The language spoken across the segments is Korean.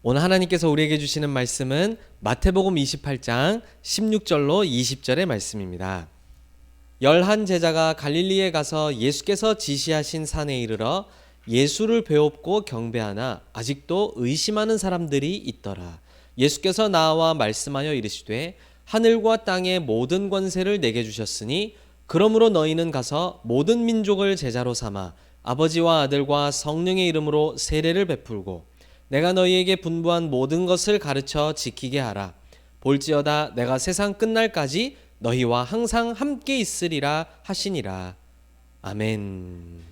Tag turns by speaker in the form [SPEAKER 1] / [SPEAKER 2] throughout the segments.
[SPEAKER 1] 오늘 하나님께서 우리에게 주시는 말씀은 마태복음 28장 16절로 20절의 말씀입니다. 11 제자가 갈릴리에 가서 예수께서 지시하신 산에 이르러 예수를 배웁고 경배하나 아직도 의심하는 사람들이 있더라. 예수께서 나와 말씀하여 이르시되 하늘과 땅의 모든 권세를 내게 주셨으니 그러므로 너희는 가서 모든 민족을 제자로 삼아 아버지와 아들과 성령의 이름으로 세례를 베풀고 내가 너희에게 분부한 모든 것을 가르쳐 지키게 하라. 볼지어다 내가 세상 끝날까지 너희와 항상 함께 있으리라 하시니라. 아멘.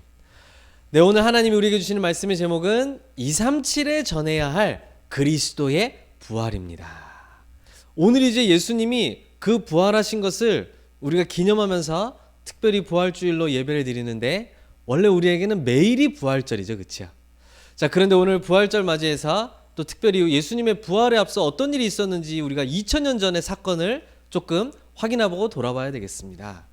[SPEAKER 1] 네, 오늘 하나님이 우리에게 주시는 말씀의 제목은 237에 전해야 할 그리스도의 부활입니다. 오늘 이제 예수님이 그 부활하신 것을 우리가 기념하면서 특별히 부활주일로 예배를 드리는데 원래 우리에게는 매일이 부활절이죠, 그렇죠? 자, 그런데 오늘 부활절 맞이해서 또 특별히 예수님의 부활에 앞서 어떤 일이 있었는지 우리가 2000년 전의 사건을 조금 확인해보고 돌아봐야 되겠습니다.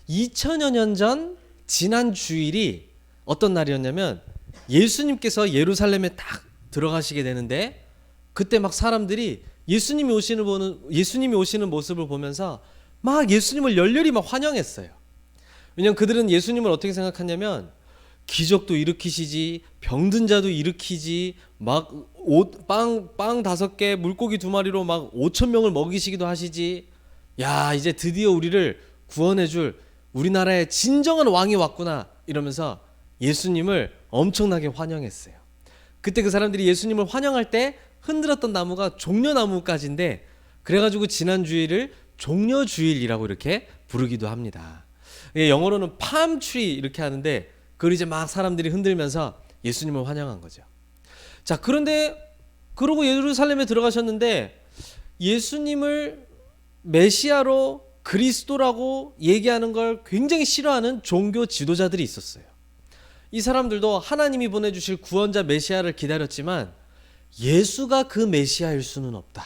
[SPEAKER 1] 2000여 년 전 지난 주일이 어떤 날이었냐면 예수님께서 예루살렘에 딱 들어가시게 되는데 그때 막 사람들이 예수님이 오시는 모습을 보면서 막 예수님을 열렬히 막 환영했어요. 왜냐하면 그들은 예수님을 어떻게 생각하냐면 기적도 일으키시지, 병든 자도 일으키지, 막 빵 5개, 물고기 2마리로 막 5,000명을 먹이시기도 하시지. 야, 이제 드디어 우리를 구원해줄 우리나라의 진정한 왕이 왔구나 이러면서 예수님을 엄청나게 환영했어요. 그때 그 사람들이 예수님을 환영할 때 흔들었던 나무가 종려나무까지인데 그래가지고 지난 주일을 종려주일이라고 이렇게 부르기도 합니다. 영어로는 palm-tree 이렇게 하는데 그걸 이제 막 사람들이 흔들면서 예수님을 환영한 거죠. 자, 그런데 그러고 예루살렘에 들어가셨는데 예수님을 메시아로 그리스도라고 얘기하는 걸 굉장히 싫어하는 종교 지도자들이 있었어요. 이 사람들도 하나님이 보내주실 구원자 메시아를 기다렸지만 예수가 그 메시아일 수는 없다.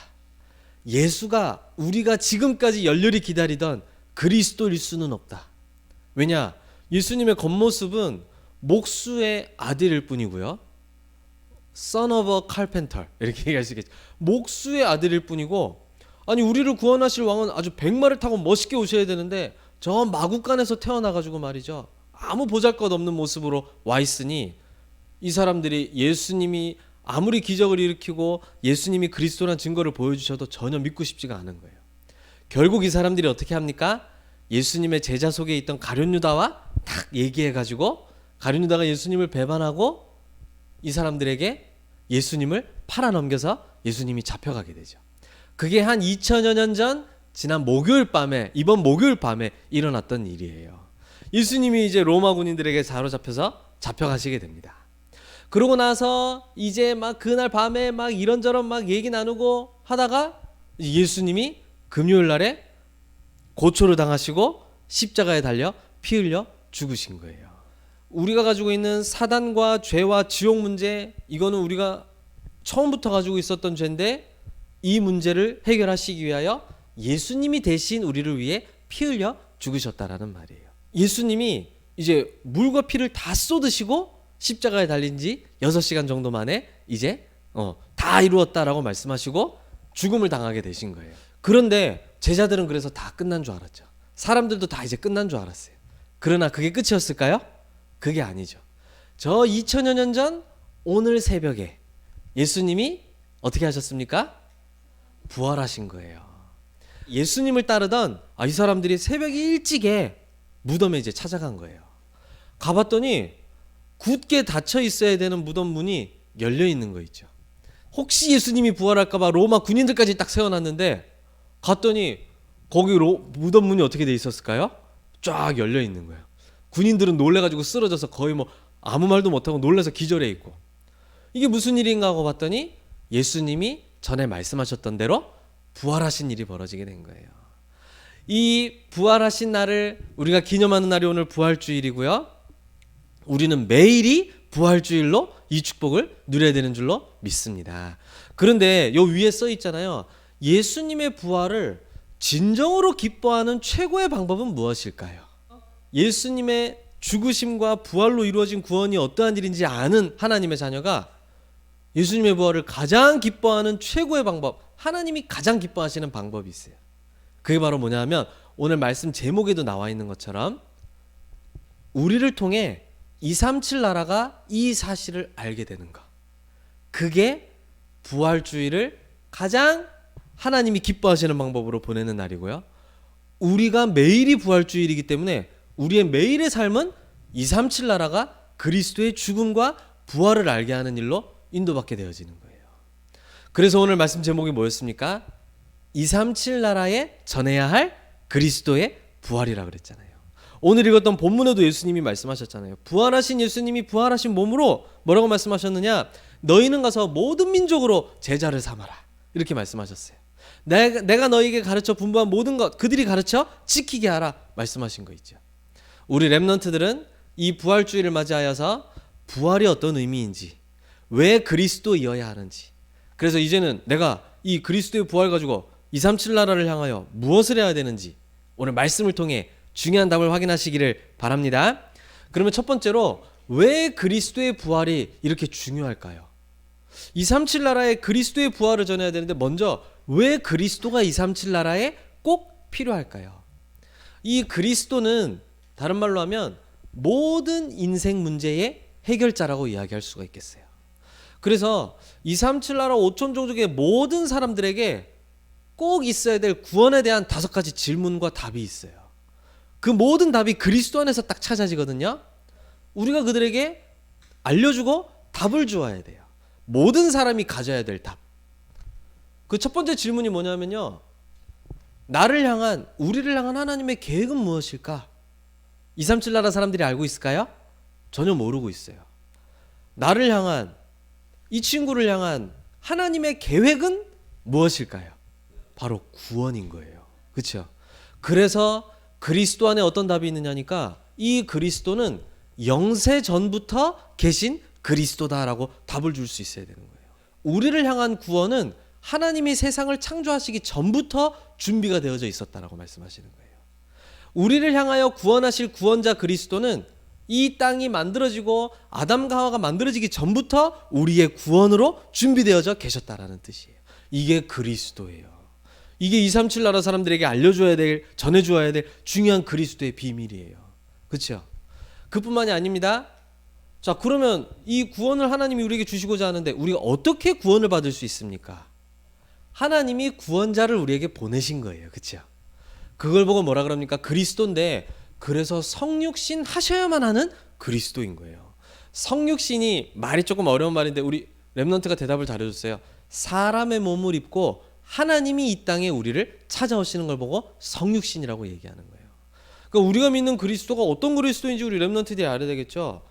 [SPEAKER 1] 예수가 우리가 지금까지 열렬히 기다리던 그리스도일 수는 없다. 왜냐? 예수님의 겉모습은 목수의 아들일 뿐이고요. Son of a carpenter 이렇게 얘기할 수 있겠죠. 목수의 아들일 뿐이고 아니 우리를 구원하실 왕은 아주 백마를 타고 멋있게 오셔야 되는데 저 마구간에서 태어나가지고 말이죠. 아무 보잘것없는 모습으로 와 있으니 이 사람들이 예수님이 아무리 기적을 일으키고 예수님이 그리스도란 증거를 보여주셔도 전혀 믿고 싶지가 않은 거예요. 결국 이 사람들이 어떻게 합니까? 예수님의 제자 속에 있던 가룟 유다와 딱 얘기해가지고 가룟 유다가 예수님을 배반하고 이 사람들에게 예수님을 팔아넘겨서 예수님이 잡혀가게 되죠. 그게 한 2000여 년 전 지난 이번 목요일 밤에 일어났던 일이에요. 예수님이 이제 로마 군인들에게 사로잡혀서 잡혀가시게 됩니다. 그러고 나서 이제 막 그날 밤에 막 이런저런 막 얘기 나누고 하다가 예수님이 금요일 날에 고초를 당하시고 십자가에 달려 피 흘려 죽으신 거예요. 우리가 가지고 있는 사단과 죄와 지옥 문제, 이거는 우리가 처음부터 가지고 있었던 죄인데 이 문제를 해결하시기 위하여 예수님이 대신 우리를 위해 피 흘려 죽으셨다라는 말이에요. 예수님이 이제 물과 피를 다 쏟으시고 십자가에 달린 지 6시간 정도 만에 이제 다 이루었다라고 말씀하시고 죽음을 당하게 되신 거예요. 그런데 제자들은 그래서 다 끝난 줄 알았죠. 사람들도 다 이제 끝난 줄 알았어요. 그러나 그게 끝이었을까요? 그게 아니죠. 저 2000여 년 전 오늘 새벽에 예수님이 어떻게 하셨습니까? 부활하신 거예요. 예수님을 따르던 이 사람들이 새벽 일찍에 무덤에 이제 찾아간 거예요. 가봤더니 굳게 닫혀 있어야 되는 무덤 문이 열려 있는 거 있죠. 혹시 예수님이 부활할까봐 로마 군인들까지 딱 세워놨는데 갔더니 거기 무덤 문이 어떻게 돼 있었을까요? 쫙 열려 있는 거예요. 군인들은 놀래가지고 쓰러져서 거의 뭐 아무 말도 못하고 놀라서 기절해 있고 이게 무슨 일인가 하고 봤더니 예수님이 전에 말씀하셨던 대로 부활하신 일이 벌어지게 된 거예요. 이 부활하신 날을 우리가 기념하는 날이 오늘 부활주일이고요. 우리는 매일이 부활주일로 이 축복을 누려야 되는 줄로 믿습니다. 그런데 요 위에 써 있잖아요. 예수님의 부활을 진정으로 기뻐하는 최고의 방법은 무엇일까요? 예수님의 죽으심과 부활로 이루어진 구원이 어떠한 일인지 아는 하나님의 자녀가 예수님의 부활을 가장 기뻐하는 최고의 방법, 하나님이 가장 기뻐하시는 방법이 있어요. 그게 바로 뭐냐면 오늘 말씀 제목에도 나와 있는 것처럼 우리를 통해 237 나라가 이 사실을 알게 되는 것. 그게 부활주의를 가장 하나님이 기뻐하시는 방법으로 보내는 날이고요. 우리가 매일이 부활주일이기 때문에 우리의 매일의 삶은 237 나라가 그리스도의 죽음과 부활을 알게 하는 일로 인도받게 되어지는 거예요. 그래서 오늘 말씀 제목이 뭐였습니까? 237 나라에 전해야 할 그리스도의 부활이라고 그랬잖아요. 오늘 읽었던 본문에도 예수님이 말씀하셨잖아요. 부활하신 예수님이 부활하신 몸으로 뭐라고 말씀하셨느냐? 너희는 가서 모든 민족으로 제자를 삼아라. 이렇게 말씀하셨어요. 내가 너희에게 가르쳐 분부한 모든 것 그들이 가르쳐 지키게 하라 말씀하신 거 있죠. 우리 렘넌트들은 이 부활주의를 맞이하여서 부활이 어떤 의미인지, 왜 그리스도이어야 하는지, 그래서 이제는 내가 이 그리스도의 부활 가지고 237 나라를 향하여 무엇을 해야 되는지 오늘 말씀을 통해 중요한 답을 확인하시기를 바랍니다. 그러면 첫 번째로 왜 그리스도의 부활이 이렇게 중요할까요? 237 나라에 그리스도의 부활을 전해야 되는데 먼저 왜 그리스도가 237 나라에 꼭 필요할까요? 이 그리스도는 다른 말로 하면 모든 인생 문제의 해결자라고 이야기할 수가 있겠어요. 그래서 237 나라 5천 종족의 모든 사람들에게 꼭 있어야 될 구원에 대한 5가지 질문과 답이 있어요. 그 모든 답이 그리스도 안에서 딱 찾아지거든요. 우리가 그들에게 알려주고 답을 주어야 돼요. 모든 사람이 가져야 될 답. 그 첫 번째 질문이 뭐냐면요. 나를 향한, 우리를 향한 하나님의 계획은 무엇일까? 237 나라 사람들이 알고 있을까요? 전혀 모르고 있어요. 나를 향한, 이 친구를 향한 하나님의 계획은 무엇일까요? 바로 구원인 거예요. 그렇죠? 그래서 그리스도 안에 어떤 답이 있느냐니까 이 그리스도는 영세 전부터 계신 그리스도다라고 답을 줄 수 있어야 되는 거예요. 우리를 향한 구원은 하나님이 세상을 창조하시기 전부터 준비가 되어져 있었다라고 말씀하시는 거예요. 우리를 향하여 구원하실 구원자 그리스도는 이 땅이 만들어지고 아담과 하와가 만들어지기 전부터 우리의 구원으로 준비되어져 계셨다라는 뜻이에요. 이게 그리스도예요. 이게 237 나라 사람들에게 알려줘야 될, 전해줘야 될 중요한 그리스도의 비밀이에요. 그렇죠? 그뿐만이 아닙니다. 자, 그러면 이 구원을 하나님이 우리에게 주시고자 하는데 우리가 어떻게 구원을 받을 수 있습니까? 하나님이 구원자를 우리에게 보내신 거예요. 그렇죠? 그걸 보고 뭐라 그럽니까? 그리스도인데 그래서 성육신 하셔야만 하는 그리스도인 거예요. 성육신이 말이 조금 어려운 말인데 우리 렘넌트가 대답을 잘해줬어요. 사람의 몸을 입고 하나님이 이 땅에 우리를 찾아오시는 걸 보고 성육신이라고 얘기하는 거예요. 그러니까 우리가 믿는 그리스도가 어떤 그리스도인지 우리 렘넌트들이 알아야 되겠죠.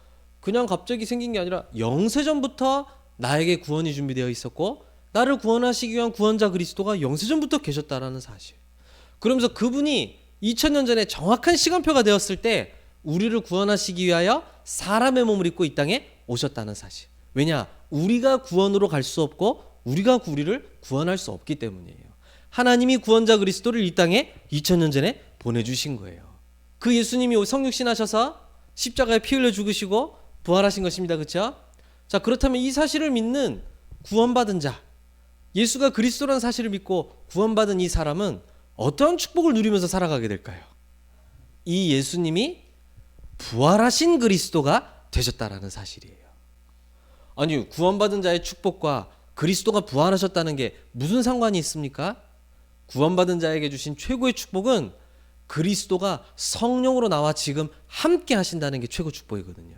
[SPEAKER 1] 그냥 갑자기 생긴 게 아니라 영세전부터 나에게 구원이 준비되어 있었고 나를 구원하시기 위한 구원자 그리스도가 영세전부터 계셨다라는 사실. 그러면서 그분이 2000년 전에 정확한 시간표가 되었을 때 우리를 구원하시기 위하여 사람의 몸을 입고 이 땅에 오셨다는 사실. 왜냐? 우리가 구원으로 갈 수 없고 우리가 우리를 구원할 수 없기 때문이에요. 하나님이 구원자 그리스도를 이 땅에 2000년 전에 보내주신 거예요. 그 예수님이 성육신 하셔서 십자가에 피 흘려 죽으시고 부활하신 것입니다. 그렇죠? 자, 그렇다면 이 사실을 믿는 구원받은 자, 예수가 그리스도라는 사실을 믿고 구원받은 이 사람은 어떠한 축복을 누리면서 살아가게 될까요? 이 예수님이 부활하신 그리스도가 되셨다라는 사실이에요. 아니, 구원받은 자의 축복과 그리스도가 부활하셨다는 게 무슨 상관이 있습니까? 구원받은 자에게 주신 최고의 축복은 그리스도가 성령으로 나와 지금 함께 하신다는 게 최고 축복이거든요.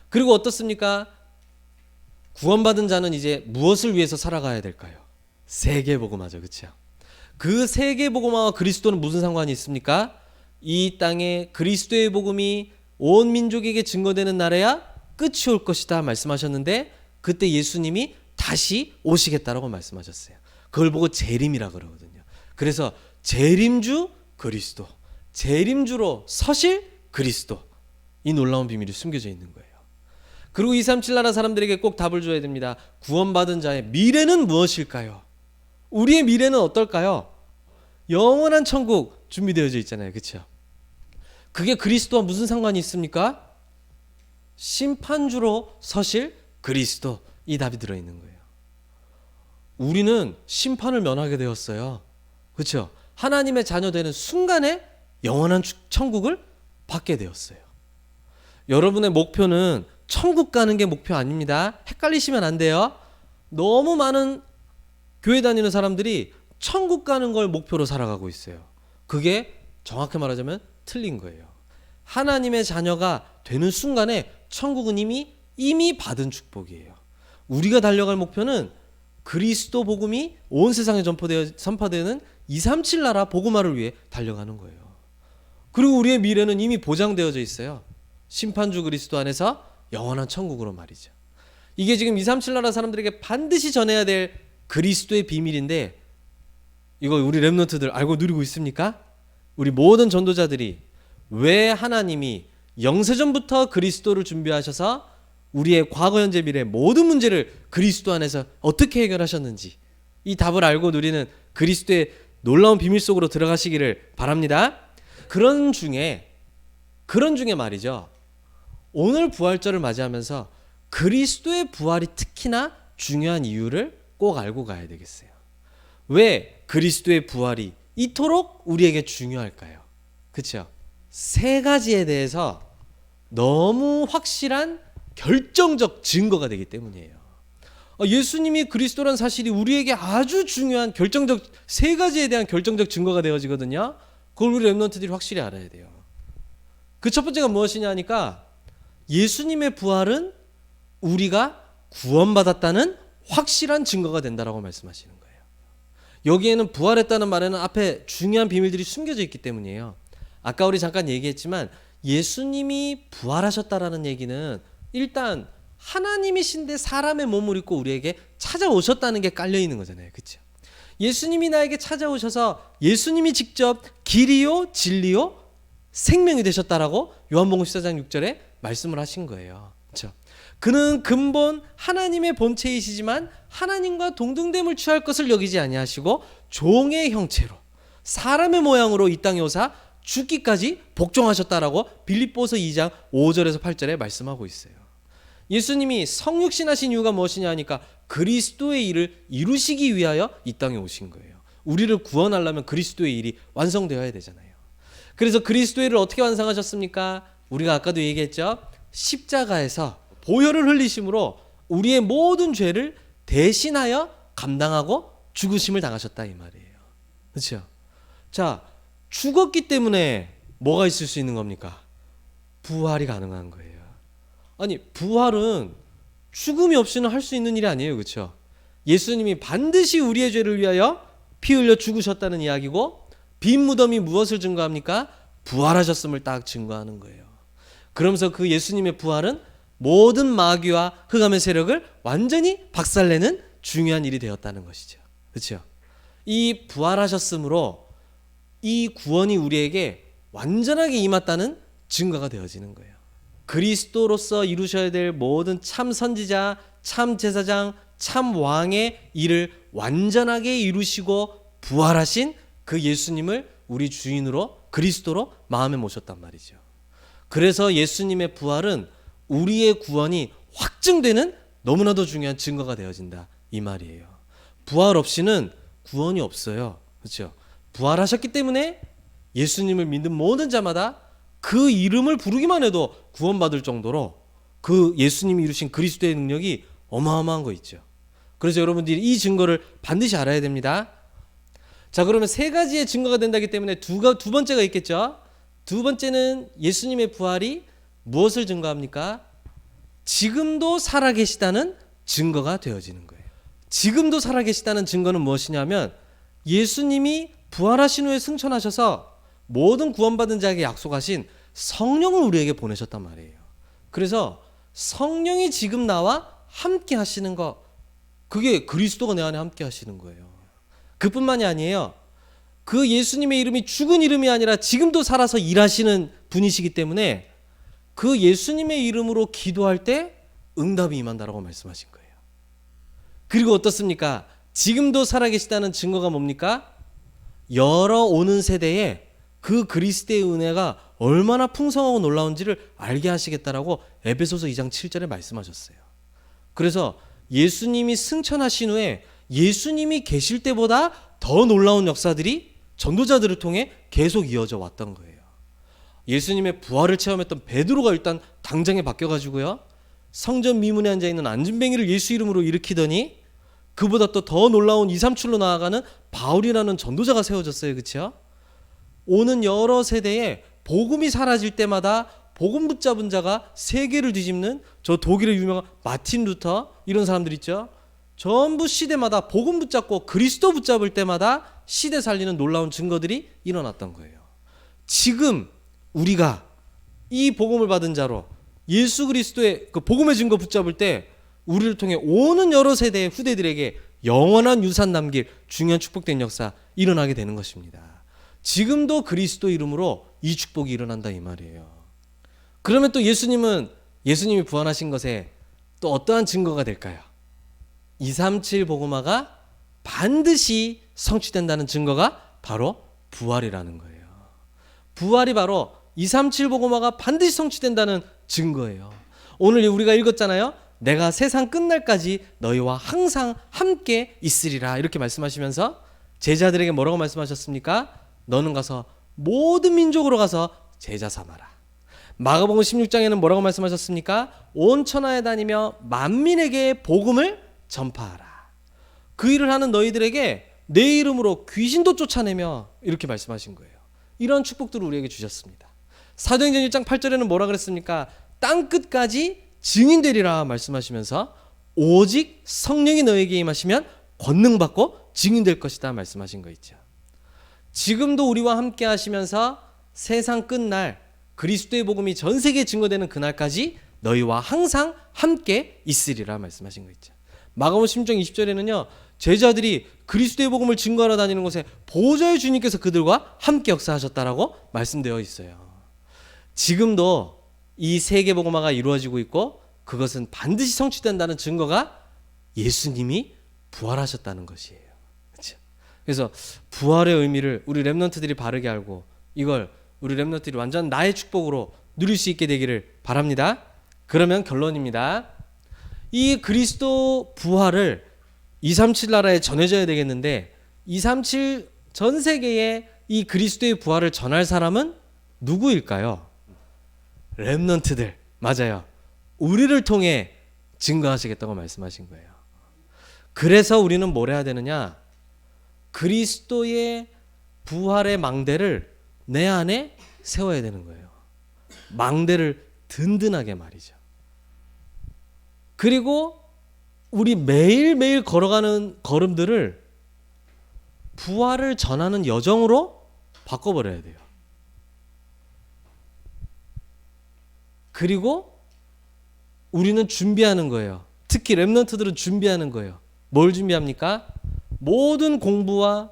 [SPEAKER 1] 그리고 어떻습니까? 구원받은 자는 이제 무엇을 위해서 살아가야 될까요? 세계복음화죠. 그렇죠? 그 세계복음화와 그리스도는 무슨 상관이 있습니까? 이 땅에 그리스도의 복음이 온 민족에게 증거되는 날에야 끝이 올 것이다 말씀하셨는데 그때 예수님이 다시 오시겠다라고 말씀하셨어요. 그걸 보고 재림이라 그러거든요. 그래서 재림주 그리스도, 재림주로 서실 그리스도, 이 놀라운 비밀이 숨겨져 있는 거예요. 그리고 237 나라 사람들에게 꼭 답을 줘야 됩니다. 구원받은 자의 미래는 무엇일까요? 우리의 미래는 어떨까요? 영원한 천국 준비되어져 있잖아요. 그렇죠? 그게 그리스도와 무슨 상관이 있습니까? 심판주로 서실 그리스도, 이 답이 들어있는 거예요. 우리는 심판을 면하게 되었어요. 그렇죠? 하나님의 자녀 되는 순간에 영원한 천국을 받게 되었어요. 여러분의 목표는 천국 가는 게 목표 아닙니다. 헷갈리시면 안 돼요. 너무 많은 교회 다니는 사람들이 천국 가는 걸 목표로 살아가고 있어요. 그게 정확히 말하자면 틀린 거예요. 하나님의 자녀가 되는 순간에 천국은 이미 받은 축복이에요. 우리가 달려갈 목표는 그리스도 복음이 온 세상에 선포되는 237 나라 복음화를 위해 달려가는 거예요. 그리고 우리의 미래는 이미 보장되어져 있어요. 심판주 그리스도 안에서 영원한 천국으로 말이죠. 이게 지금 237 나라 사람들에게 반드시 전해야 될 그리스도의 비밀인데, 이거 우리 렘넌트들 알고 누리고 있습니까? 우리 모든 전도자들이 왜 하나님이 영세전부터 그리스도를 준비하셔서 우리의 과거, 현재, 미래 모든 문제를 그리스도 안에서 어떻게 해결하셨는지, 이 답을 알고 누리는 그리스도의 놀라운 비밀 속으로 들어가시기를 바랍니다. 그런 중에 말이죠, 오늘 부활절을 맞이하면서 그리스도의 부활이 특히나 중요한 이유를 꼭 알고 가야 되겠어요. 왜 그리스도의 부활이 이토록 우리에게 중요할까요? 그렇죠? 세 가지에 대해서 너무 확실한 결정적 증거가 되기 때문이에요. 예수님이 그리스도란 사실이 우리에게 아주 중요한 결정적 세 가지에 대한 결정적 증거가 되어지거든요. 그걸 우리 렘넌트들이 확실히 알아야 돼요. 그 첫 번째가 무엇이냐 하니까, 예수님의 부활은 우리가 구원받았다는 확실한 증거가 된다라고 말씀하시는 거예요. 여기에는 부활했다는 말에는 앞에 중요한 비밀들이 숨겨져 있기 때문이에요. 아까 우리 잠깐 얘기했지만 예수님이 부활하셨다라는 얘기는 일단 하나님이신데 사람의 몸을 입고 우리에게 찾아오셨다는 게 깔려 있는 거잖아요. 그렇죠? 예수님이 나에게 찾아오셔서 예수님이 직접 길이요 진리요 생명이 되셨다라고 요한복음 14장 6절에 말씀을 하신 거예요. 그렇죠? 그는 근본 하나님의 본체이시지만 하나님과 동등됨을 취할 것을 여기지 아니하시고 종의 형체로 사람의 모양으로 이 땅에 오사 죽기까지 복종하셨다라고 빌립보서 2장 5절에서 8절에 말씀하고 있어요. 예수님이 성육신하신 이유가 무엇이냐 하니까 그리스도의 일을 이루시기 위하여 이 땅에 오신 거예요. 우리를 구원하려면 그리스도의 일이 완성되어야 되잖아요. 그래서 그리스도의 일을 어떻게 완성하셨습니까? 우리가 아까도 얘기했죠. 십자가에서 보혈을 흘리심으로 우리의 모든 죄를 대신하여 감당하고 죽으심을 당하셨다 이 말이에요. 그렇죠? 자, 죽었기 때문에 뭐가 있을 수 있는 겁니까? 부활이 가능한 거예요. 아니, 부활은 죽음이 없이는 할 수 있는 일이 아니에요. 그렇죠? 예수님이 반드시 우리의 죄를 위하여 피 흘려 죽으셨다는 이야기고, 빈 무덤이 무엇을 증거합니까? 부활하셨음을 딱 증거하는 거예요. 그러면서 그 예수님의 부활은 모든 마귀와 흑암의 세력을 완전히 박살내는 중요한 일이 되었다는 것이죠. 그렇죠? 이 부활하셨으므로 이 구원이 우리에게 완전하게 임했다는 증거가 되어지는 거예요. 그리스도로서 이루셔야 될 모든 참 선지자, 참 제사장, 참 왕의 일을 완전하게 이루시고 부활하신 그 예수님을 우리 주인으로 그리스도로 마음에 모셨단 말이죠. 그래서 예수님의 부활은 우리의 구원이 확증되는 너무나도 중요한 증거가 되어진다 이 말이에요. 부활 없이는 구원이 없어요. 그렇죠? 부활하셨기 때문에 예수님을 믿는 모든 자마다 그 이름을 부르기만 해도 구원받을 정도로 그 예수님이 이루신 그리스도의 능력이 어마어마한 거 있죠. 그래서 여러분들이 이 증거를 반드시 알아야 됩니다. 자, 그러면 세 가지의 증거가 된다기 때문에 두 번째가 있겠죠. 두 번째는 예수님의 부활이 무엇을 증거합니까? 지금도 살아계시다는 증거가 되어지는 거예요. 지금도 살아계시다는 증거는 무엇이냐면 예수님이 부활하신 후에 승천하셔서 모든 구원받은 자에게 약속하신 성령을 우리에게 보내셨단 말이에요. 그래서 성령이 지금 나와 함께 하시는 것, 그게 그리스도가 내 안에 함께 하시는 거예요. 그뿐만이 아니에요. 그 예수님의 이름이 죽은 이름이 아니라 지금도 살아서 일하시는 분이시기 때문에 그 예수님의 이름으로 기도할 때 응답이 임한다라고 말씀하신 거예요. 그리고 어떻습니까? 지금도 살아계시다는 증거가 뭡니까? 여러 오는 세대에 그 그리스도의 은혜가 얼마나 풍성하고 놀라운지를 알게 하시겠다라고 에베소서 2장 7절에 말씀하셨어요. 그래서 예수님이 승천하신 후에 예수님이 계실 때보다 더 놀라운 역사들이 전도자들을 통해 계속 이어져 왔던 거예요. 예수님의 부활을 체험했던 베드로가 일단 당장에 바뀌어가지고요, 성전 미문에 앉아있는 안진뱅이를 예수 이름으로 일으키더니 그보다 또 더 놀라운 2, 3출로 나아가는 바울이라는 전도자가 세워졌어요. 그렇죠? 오는 여러 세대에 복음이 사라질 때마다 복음 붙잡은 자가 세계를 뒤집는, 저 독일의 유명한 마틴 루터 이런 사람들 있죠. 전부 시대마다 복음 붙잡고 그리스도 붙잡을 때마다 시대 살리는 놀라운 증거들이 일어났던 거예요. 지금 우리가 이 복음을 받은 자로 예수 그리스도의 그 복음의 증거 붙잡을 때 우리를 통해 오는 여러 세대의 후대들에게 영원한 유산 남길 중요한 축복된 역사 일어나게 되는 것입니다. 지금도 그리스도 이름으로 이 축복이 일어난다 이 말이에요. 그러면 또 예수님이 부활하신 것에 또 어떠한 증거가 될까요? 237 복음화가 반드시 성취된다는 증거가 바로 부활이라는 거예요. 부활이 바로 237 복음화가 반드시 성취된다는 증거예요. 오늘 우리가 읽었잖아요. 내가 세상 끝날까지 너희와 항상 함께 있으리라 이렇게 말씀하시면서 제자들에게 뭐라고 말씀하셨습니까? 너는 가서 모든 민족으로 가서 제자 삼아라. 마가복음 16장에는 뭐라고 말씀하셨습니까? 온 천하에 다니며 만민에게 복음을 전파하라. 그 일을 하는 너희들에게 내 이름으로 귀신도 쫓아내며 이렇게 말씀하신 거예요. 이런 축복들을 우리에게 주셨습니다. 사도행전 1장 8절에는 뭐라 그랬습니까? 땅끝까지 증인되리라 말씀하시면서 오직 성령이 너에게 임하시면 권능받고 증인될 것이다 말씀하신 거 있죠. 지금도 우리와 함께 하시면서 세상 끝날 그리스도의 복음이 전 세계에 증거되는 그날까지 너희와 항상 함께 있으리라 말씀하신 거 있죠. 마가복음 16장 20절에는요. 제자들이 그리스도의 복음을 증거하러 다니는 곳에 보좌의 주님께서 그들과 함께 역사하셨다라고 말씀되어 있어요. 지금도 이 세계 복음화가 이루어지고 있고 그것은 반드시 성취된다는 증거가 예수님이 부활하셨다는 것이에요. 그렇죠? 그래서 부활의 의미를 우리 렘넌트들이 바르게 알고 이걸 우리 렘넌트들이 완전 나의 축복으로 누릴 수 있게 되기를 바랍니다. 그러면 결론입니다. 이 그리스도 부활을 237 나라에 전해져야 되겠는데 237 전 세계에 이 그리스도의 부활을 전할 사람은 누구일까요? 렘넌트들. 맞아요. 우리를 통해 증거하시겠다고 말씀하신 거예요. 그래서 우리는 뭘 해야 되느냐? 그리스도의 부활의 망대를 내 안에 세워야 되는 거예요. 망대를 든든하게 말이죠. 그리고 우리 매일매일 걸어가는 걸음들을 부활을 전하는 여정으로 바꿔버려야 돼요. 그리고 우리는 준비하는 거예요. 특히 렘넌트들은 준비하는 거예요. 뭘 준비합니까? 모든 공부와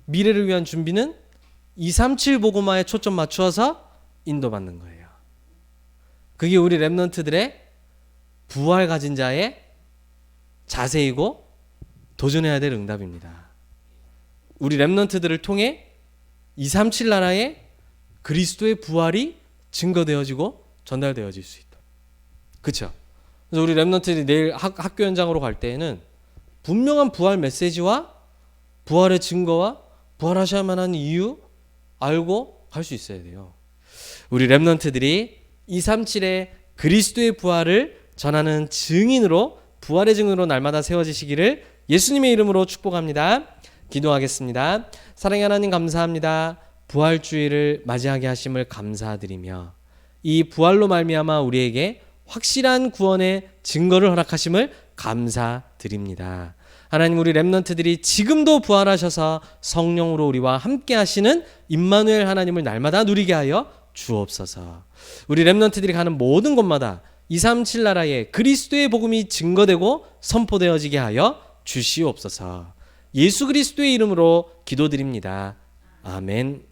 [SPEAKER 1] 미래를 위한 준비는 237 복음화에 초점 맞추어서 인도받는 거예요. 그게 우리 렘넌트들의 부활 가진 자의 자세이고 도전해야 될 응답입니다. 우리 렘넌트들을 통해 237 나라의 그리스도의 부활이 증거되어지고 전달되어질 수 있다. 그렇죠? 그래서 우리 렘넌트들이 내일 학교 현장으로 갈 때에는 분명한 부활 메시지와 부활의 증거와 부활하셔야만 하는 이유 알고 갈 수 있어야 돼요. 우리 렘넌트들이 237의 그리스도의 부활을 전하는 증인으로 부활의 증인으로 날마다 세워지시기를 예수님의 이름으로 축복합니다. 기도하겠습니다. 사랑의 하나님 감사합니다. 부활주의를 맞이하게 하심을 감사드리며 이 부활로 말미암아 우리에게 확실한 구원의 증거를 허락하심을 감사드립니다. 하나님 우리 렘넌트들이 지금도 부활하셔서 성령으로 우리와 함께 하시는 임마누엘 하나님을 날마다 누리게 하여 주옵소서. 우리 렘넌트들이 가는 모든 곳마다 237 나라에 그리스도의 복음이 증거되고 선포되어지게 하여 주시옵소서. 예수 그리스도의 이름으로 기도드립니다. 아멘.